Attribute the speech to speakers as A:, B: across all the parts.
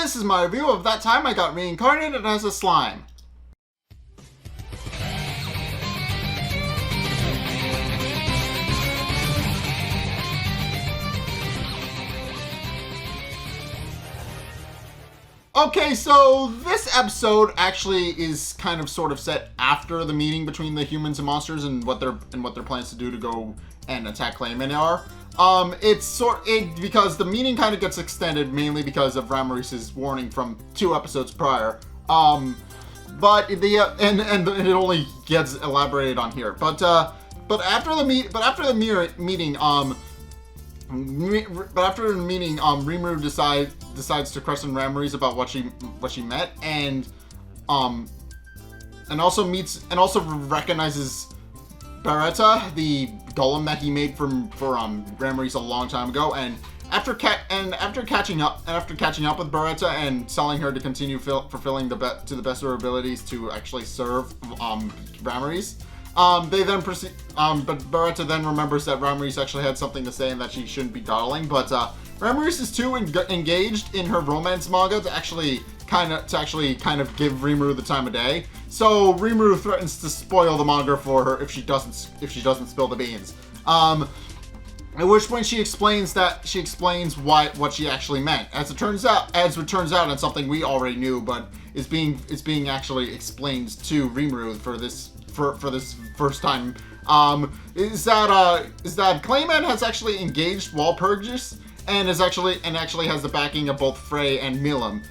A: this is my review of that time I got reincarnated as a slime. Okay, so this episode actually is kind of sort of set after the meeting between the humans and monsters and what their plans to do to go and attack Clayman are. Because the meeting kind of gets extended mainly because of Ramiris' warning from 2 episodes prior. But it only gets elaborated on here. But after the meeting, Rimuru decides to question Ramiris about what she met, and also recognizes Beretta, the golem that he made for Ramiris a long time ago, and after catching up with Beretta and telling her to continue fulfilling to the best of her abilities to actually serve Ramiris. They then proceed, but Beretta then remembers that Ramiris actually had something to say and that she shouldn't be dawdling, but Ramiris is too engaged in her romance manga to actually kind of give Rimuru the time of day. So Rimuru threatens to spoil the manga for her if she doesn't spill the beans. At which point she explains what she actually meant. As it turns out, and something we already knew, but is being actually explained to Rimuru for this first time, is that Clayman has actually engaged Walpurgis and actually has the backing of both Frey and Milim.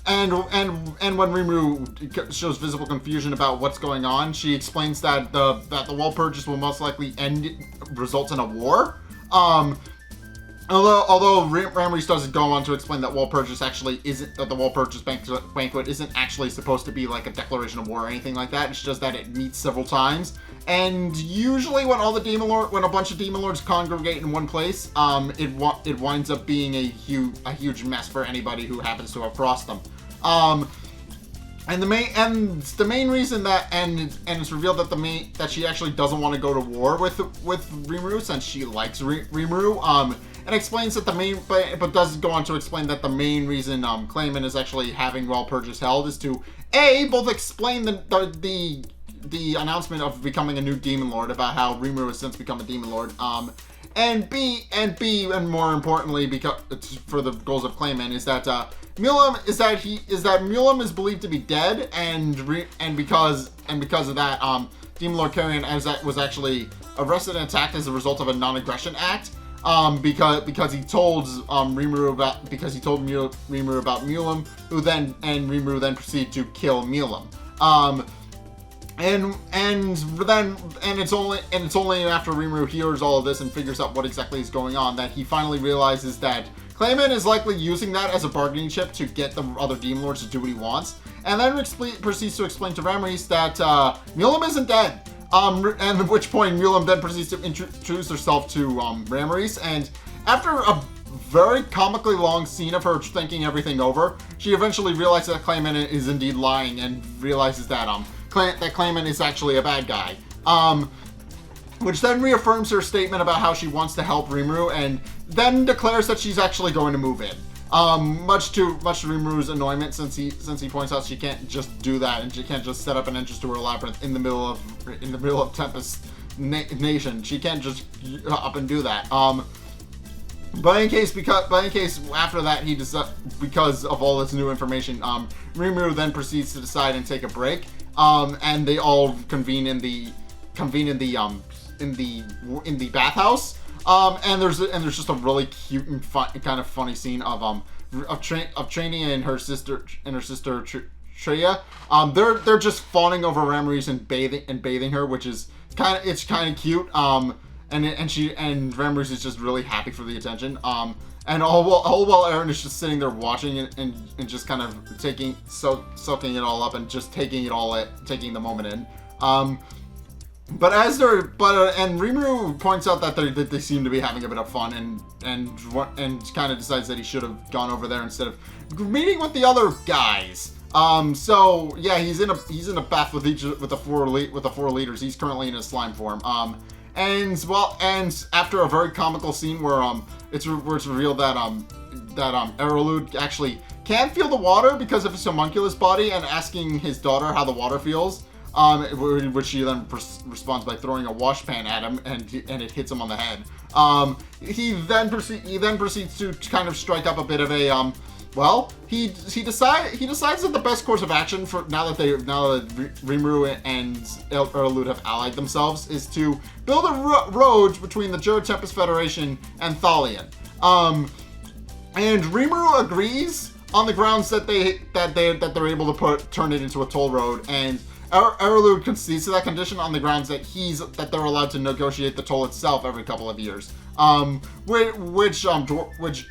A: And when Rimuru shows visible confusion about what's going on, she explains that the Walpurgis will most likely result in a war. Although Ramiris doesn't go on to explain that the Walpurgis Banquet isn't actually supposed to be like a declaration of war or anything like that. It's just that it meets several times, and usually when a bunch of demon lords congregate in one place, it winds up being a huge mess for anybody who happens to have crossed them. And the main reason it's revealed that she actually doesn't want to go to war with Rimuru since she likes Rimuru. And explains that but doesn't go on to explain that the main reason Clayman is actually having Walpurgis held is to both explain the announcement of becoming a new demon lord about how Rimuru has since become a demon lord, and more importantly, because for the goals of Clayman, is that Milim is believed to be dead, and because of that, Demon Lord Carrion was actually arrested and attacked as a result of a non-aggression act. Because he told Rimuru about Milim, Rimuru then proceeded to kill Milim. And it's only after Rimuru hears all of this and figures out what exactly is going on that he finally realizes that Clayman is likely using that as a bargaining chip to get the other Demon Lords to do what he wants, and then proceeds to explain to Ramiris that Milim isn't dead. And at which point Milim then proceeds to introduce herself to Ramiris, and after a very comically long scene of her thinking everything over, she eventually realizes that Clayman is indeed lying and realizes that Clayman is actually a bad guy. Which then reaffirms her statement about how she wants to help Rimuru, and then declares that she's actually going to move in. Much to Rimuru's annoyment, since he points out she can't just do that, and she can't just set up an entrance to her labyrinth in the middle of Tempest Nation. She can't just up and do that. But in case after that because of all this new information, Rimuru then proceeds to decide and take a break. And they all convene in the bathhouse. And there's just a really cute and fun, kind of funny scene of Trainee and her sister Treya. They're just fawning over Ramiris and bathing her, which is kind of cute. And Ramiris is just really happy for the attention. And all while Aaron is just sitting there watching and just kind of soaking it all up and just taking the moment in. And Rimuru points out that they seem to be having a bit of fun and kind of decides that he should have gone over there instead of meeting with the other guys. So yeah, he's in a bath with the four leaders. He's currently in his slime form. And after a very comical scene where it's revealed that Erlude actually can't feel the water because of his homunculus body, and asking his daughter how the water feels, which she then responds by throwing a washpan at him, and it hits him on the head. He then proceeds to kind of strike up a bit of a he decides that the best course of action for now that Rimuru and Erlude have allied themselves is to build a road between the Jura Tempest Federation and Thalion. And Rimuru agrees on the grounds that they're able to turn it into a toll road, and Erlude concedes to that condition on the grounds that they're allowed to negotiate the toll itself every couple of years. Which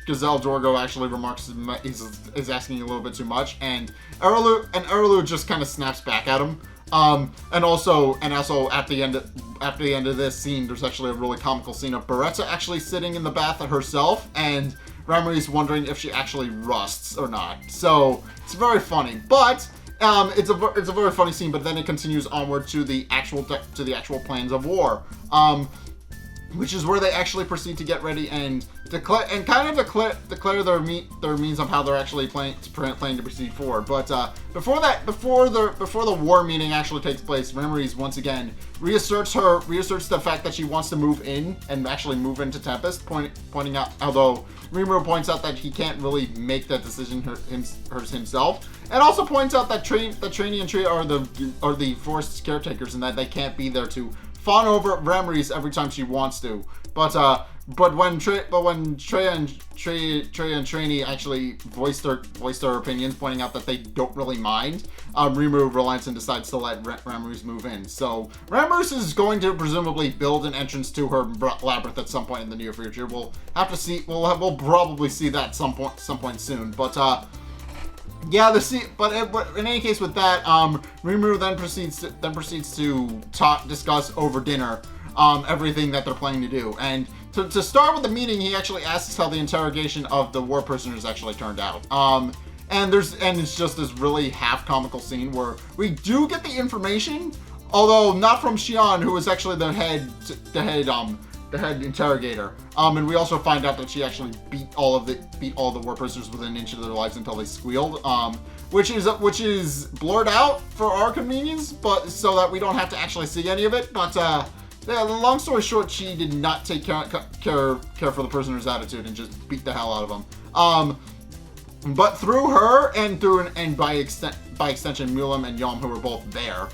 A: Gazelle Dorgo actually remarks is asking a little bit too much, and Erlude just kind of snaps back at him. And also at the end of this scene, there's actually a really comical scene of Beretta actually sitting in the bath herself, and Ramiris wondering if she actually rusts or not. So it's very funny, but it's a very funny scene. But then it continues onward to the actual plans of war, which is where they actually proceed to get ready and declare their means of how they're actually planning to proceed forward. But before the war meeting actually takes place, Ramiris once again reasserts the fact that she wants to move in and actually move into Tempest, pointing out, although Rimuru points out that he can't really make that decision himself, and also points out that Trainee and Tree are the forest's caretakers, and that they can't be there to fawn over Ramiris every time she wants to. But when Trey and Trainee actually voice their opinions, pointing out that they don't really mind, Rimuru relents and decides to let Ramiris move in. So Ramiris is going to presumably build an entrance to her labyrinth at some point in the near future. We'll have to see. We'll probably see that some point soon. But yeah, but in any case, with that, Rimuru then proceeds to discuss over dinner everything that they're planning to do. And to start with the meeting, he actually asks how the interrogation of the war prisoners actually turned out. And it's just this really half comical scene where we do get the information, although not from Xian, who is actually the head interrogator. And we also find out that she actually beat all the war prisoners within an inch of their lives until they squealed. Which is blurred out for our convenience, but so that we don't have to actually see any of it. But yeah, the long story short, she did not take care for the prisoners' attitude and just beat the hell out of them. But through her and by extension Mulim and Yom, who were both there,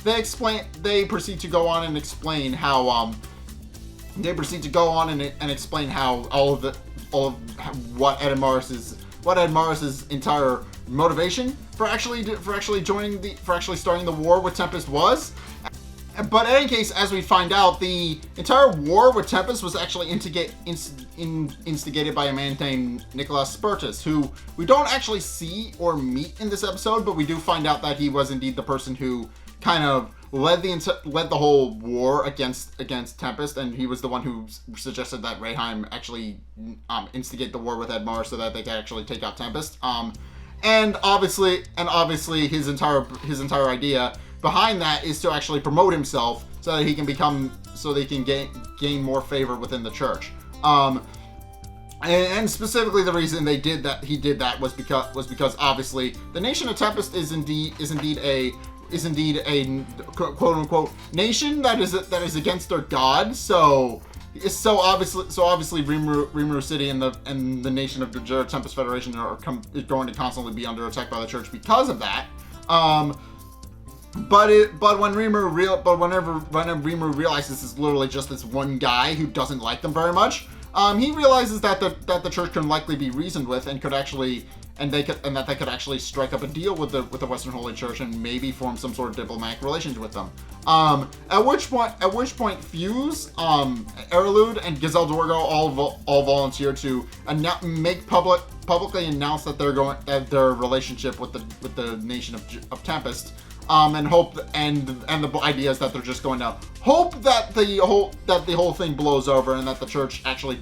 A: they proceed to go on and explain how what Edmaris's entire motivation for actually starting the war with Tempest was. But in any case, as we find out, the entire war with Tempest was actually instigated by a man named Nicholas Spurtus, who we don't actually see or meet in this episode, but we do find out that he was indeed the person who kind of led the whole war against Tempest, and he was the one who suggested that Rayheim actually instigate the war with Edmar so that they could actually take out Tempest. And obviously his entire idea behind that is to actually promote himself so that he can gain more favor within the church. And specifically the reason he did that was because obviously the nation of Tempest is indeed a quote unquote nation that is against their god. So obviously Rimuru City and the nation of the Jura Tempest Federation is going to constantly be under attack by the church because of that. But whenever Rimuru realizes it's literally just this one guy who doesn't like them very much, he realizes that the church can likely be reasoned with and that they could actually strike up a deal with the Western Holy Church and maybe form some sort of diplomatic relations with them. At which point Fuse, Erlude, and Gazelle Dorgo all volunteer to publicly announce that their relationship with the nation of Tempest and hope and the idea is that they're just going to hope that the whole thing blows over and that the church actually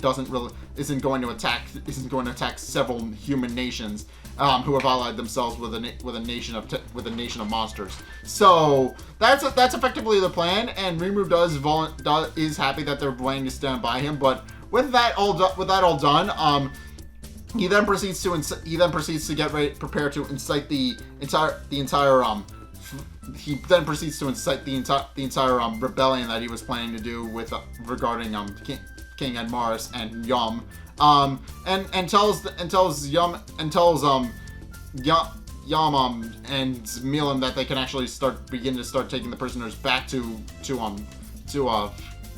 A: isn't going to attack several human nations who have allied themselves with a nation of monsters. So that's effectively the plan, and Rimuru is happy that they're willing to stand by him. But with that all done, he then proceeds to prepare to incite the entire rebellion that he was planning to do regarding King Ramiris and Yum, and tells Yum and Milam that they can actually begin to taking the prisoners back to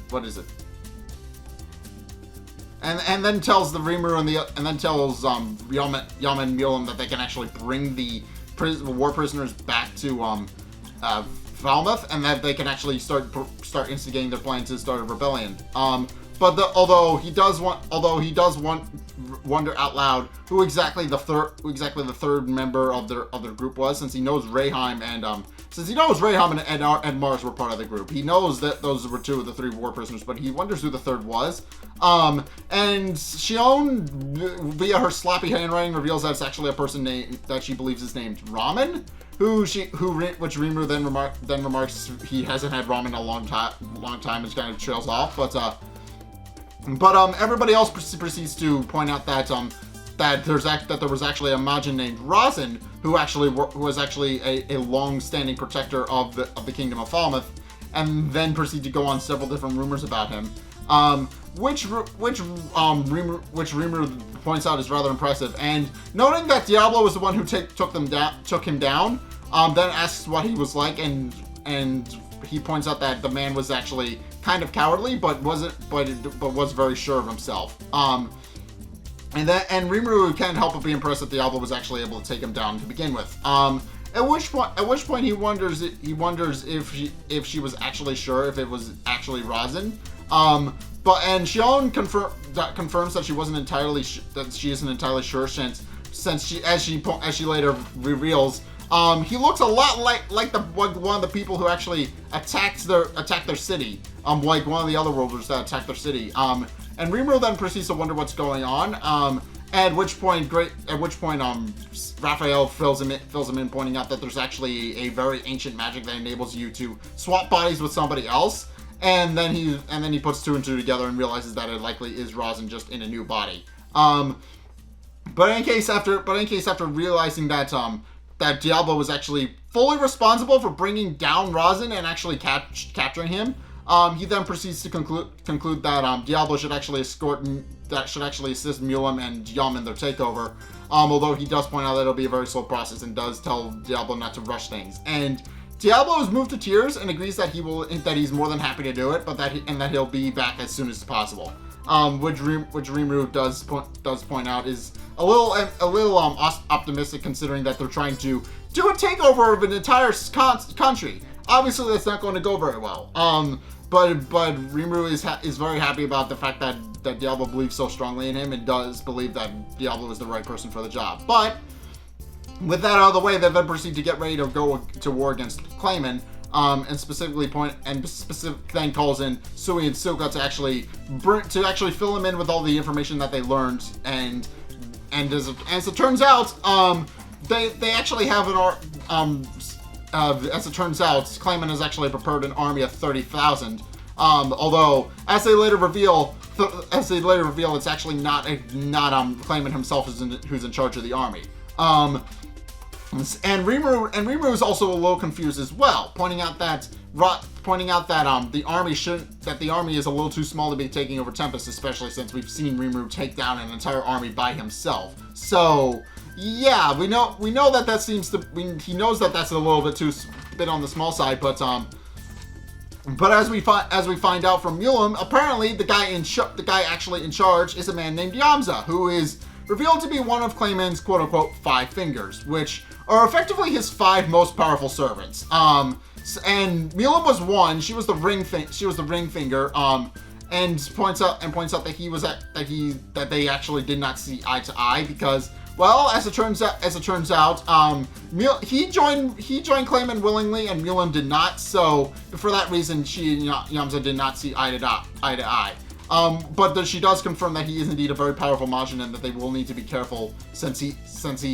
A: what is it? And then tells the Rimuru and then tells Yum and Milam that they can actually bring the war prisoners back to Falmuth, and that they can actually start instigating their plan to start a rebellion. But although he does wonder out loud who exactly the third member of their group was, since he knows Rayheim and Mars were part of the group. He knows that those were two of the three war prisoners, but he wonders who the third was. And Shion, via her sloppy handwriting, reveals that it's actually a person that she believes is named Ramen, which Rimuru then remarks he hasn't had ramen in a long time, and kind of trails off. But everybody else proceeds to point out that there was actually a Majin named Razin who was actually a long-standing protector of the Kingdom of Falmuth, and then proceed to go on several different rumors about him, which Rimuru points out is rather impressive. And noting that Diablo was the one who took him down, then asks what he was like, and he points out that the man was actually kind of cowardly, but was very sure of himself. And Rimuru can't help but be impressed that Diablo was actually able to take him down to begin with. At which point he wonders if she was actually sure if it was actually Razin. And Shion confirms that she wasn't entirely that she isn't entirely sure, since she as she later reveals. He looks a lot like one of the people who actually attacked their city. Like one of the other worlders that attacked their city. And Rimuru then proceeds to wonder what's going on. At which point Raphael fills him in, pointing out that there's actually a very ancient magic that enables you to swap bodies with somebody else. And then he puts two and two together and realizes that it likely is Razin, just in a new body. But in case after realizing that Diablo was actually fully responsible for bringing down Razin and actually capturing him, he then proceeds to conclude that Diablo should actually assist Mulam and Yum in their takeover. Although he does point out that it'll be a very slow process, and does tell Diablo not to rush things. And Diablo is moved to tears and agrees that he's more than happy to do it, but that he'll be back as soon as possible. Which Rimuru does point out is a little optimistic, considering that they're trying to do a takeover of an entire country. Obviously, that's not going to go very well. But Rimuru is very happy about the fact that Diablo believes so strongly in him, and does believe that Diablo is the right person for the job. But with that out of the way, they then proceed to get ready to go to war against Clayman. And then calls in Sui and Suka to actually fill him in with all the information that they learned. And as it turns out, they actually have as it turns out, Clayman has actually prepared an army of 30,000. Although, as they later reveal, it's actually not Clayman himself who's in charge of the army. And Rimuru is also a little confused as well, pointing out that the army is a little too small to be taking over Tempest, especially since we've seen Rimuru take down an entire army by himself. So yeah, we know that he knows that that's a little bit on the small side, but as we find out from Mulam, apparently the guy actually in charge is a man named Yamza, who is revealed to be one of Clayman's quote-unquote 5 fingers, which are effectively his 5 most powerful servants. And Mulam was one. She was the ring finger. And points out that they actually did not see eye to eye, because Well, as it turns out, he joined Clayman willingly, and Mulan did not. So for that reason, she and Yamza did not see eye to eye. But she does confirm that he is indeed a very powerful Majin, and that they will need to be careful since he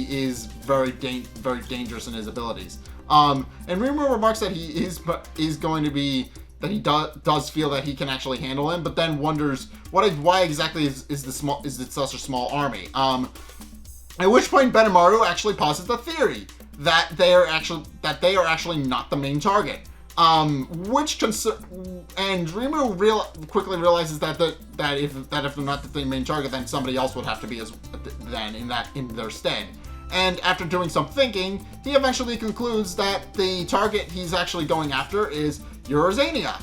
A: is very dangerous in his abilities. And Rimuru remarks that he is going to be, that he does feel that he can actually handle him, but then wonders why exactly is it such a small army. At which point Benimaru actually posits the theory that they are actually not the main target. And Rimuru quickly realizes that if they're not the main target, then somebody else would have to be in their stead. And after doing some thinking, he eventually concludes that the target he's actually going after is Eurozania,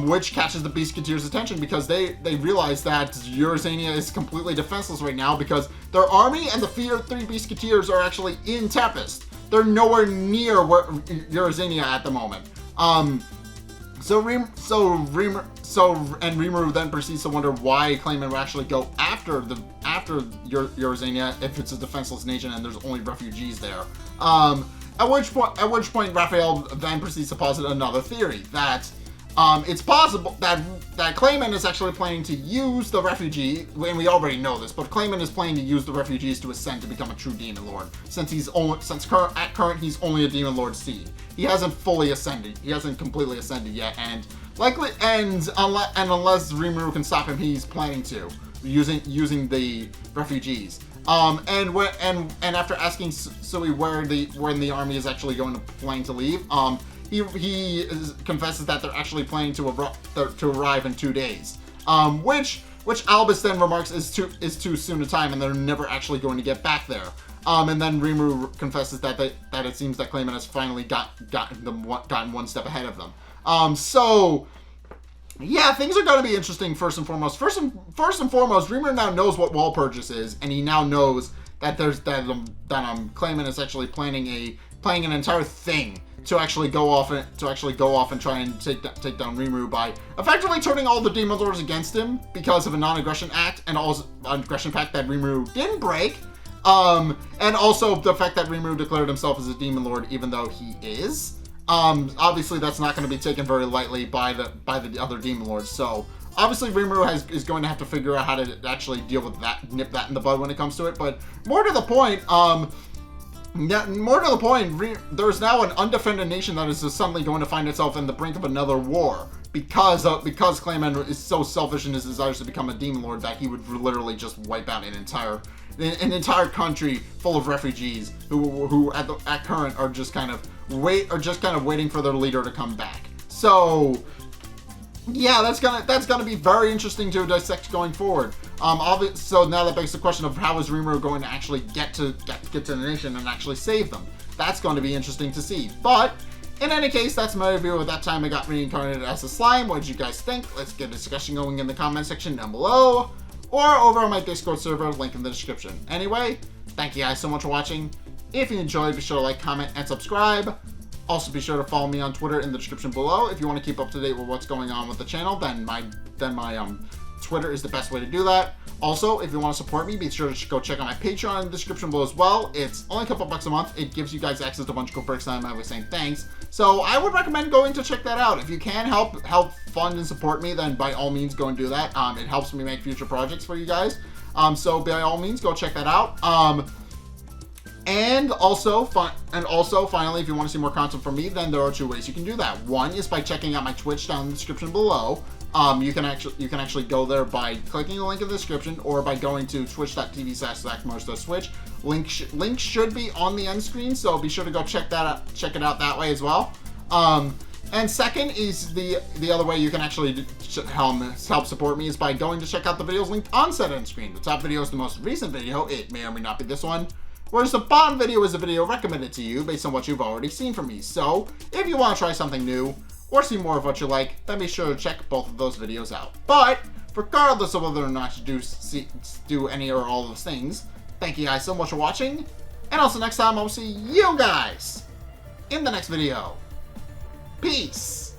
A: which catches the Beastketeers' attention because they realize that Eurozania is completely defenseless right now because their army and the 3 Beastketeers are actually in Tempest. They're nowhere near Eurozania at the moment. Rimuru then proceeds to wonder why Clayman would actually go after Eurozania if it's a defenseless nation and there's only refugees there. At which point Raphael then proceeds to posit another theory that it's possible that Clayman is actually planning to use the refugee, and we already know this, but Clayman is planning to use the refugees to ascend to become a true Demon Lord, since at current he's only a Demon Lord seed. He hasn't fully ascended. He hasn't completely ascended yet, and unless Rimuru can stop him, he's planning to using the refugees. And after asking Sui when the army is actually planning to leave, he confesses that they're actually planning to arrive in 2 days. Which Albus then remarks is too soon a time, and they're never actually going to get back there. And then Rimuru confesses that it seems that Clayman has finally gotten one step ahead of them. So yeah, things are going to be interesting. First and foremost, Rimuru now knows what Walpurgis is, and he now knows that Clayman is actually planning an entire thing to actually go off and try and take down Rimuru by effectively turning all the Demon Lords against him because of a non-aggression act and also an aggression pact that Rimuru didn't break. And also the fact that Rimuru declared himself as a Demon Lord even though he is. Obviously that's not going to be taken very lightly by the other Demon Lords. So obviously Rimuru is going to have to figure out how to actually deal with that, nip that in the bud when it comes to it. But more to the point, there's now an undefended nation that is suddenly going to find itself in the brink of another war because Clayman is so selfish in his desires to become a Demon Lord that he would literally just wipe out an entire country full of refugees who at current are just kind of waiting for their leader to come back. So yeah, that's gonna be very interesting to dissect going forward. So now that begs the question of how is Rimuru going to actually get to the nation and actually save them? That's going to be interesting to see. But in any case, that's my review of That Time I Got Reincarnated as a Slime. What did you guys think? Let's get a discussion going in the comment section down below, or over on my Discord server, link in the description. Anyway, thank you guys so much for watching. If you enjoyed, be sure to like, comment, and subscribe. Also, be sure to follow me on Twitter in the description below. If you want to keep up to date with what's going on with the channel, then my Twitter is the best way to do that. Also, if you want to support me, be sure to go check out my Patreon in the description below as well. It's only a couple bucks a month. It gives you guys access to a bunch of cool perks, and I'm always saying thanks. So I would recommend going to check that out. If you can help fund and support me, then by all means go and do that. It helps me make future projects for you guys. So by all means, go check that out. And also, finally, if you want to see more content from me, then there are 2 ways you can do that. One is by checking out my Twitch down in the description below. You can actually go there by clicking the link in the description, or by going to twitch.tv/ZackMotor/Switch. Link should be on the end screen, so be sure to go check it out that way as well. And second is the other way you can actually help support me is by going to check out the videos linked on said end screen. The top video is the most recent video. It may or may not be this one. Whereas the bottom video is a video recommended to you based on what you've already seen from me. So, if you want to try something new, or see more of what you like, then be sure to check both of those videos out. But, regardless of whether or not you do any or all of those things, thank you guys so much for watching, and also next time I'll see you guys in the next video. Peace!